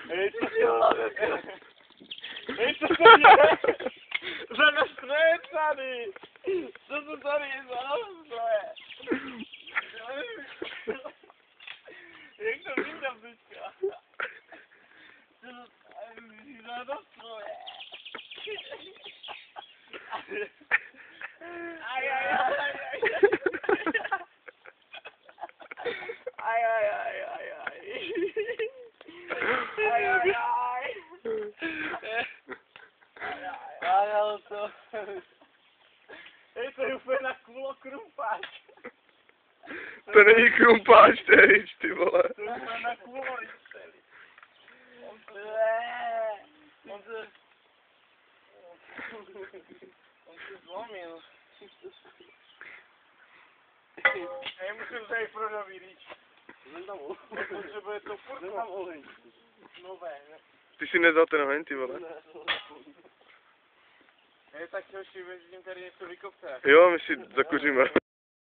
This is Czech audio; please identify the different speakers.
Speaker 1: Hej, co si hlavě? Hej, co to je? Za nastroje tady! Co to tady je za nastroje? Jak to vyndám teďka? Co to tady za nastroje? Aj, aj, aj, aj, aj. Aj, aj, aj, aj, aj. Aj, aj, aj. Aj, ale to... Hej, to je úplně na kulo krumpáč.
Speaker 2: To není krumpáč, to je rič, ty vole.
Speaker 1: To je úplně na kulo rič celý. On se zlomil. Já musím tady pro nový rič. Potřebuje to furt. Nové, ne?
Speaker 2: Ty si nezal ten oheň, ty vole.
Speaker 1: Tak hoši, mezi tím tady něco vykopte.
Speaker 2: Jo, my si zakuříme.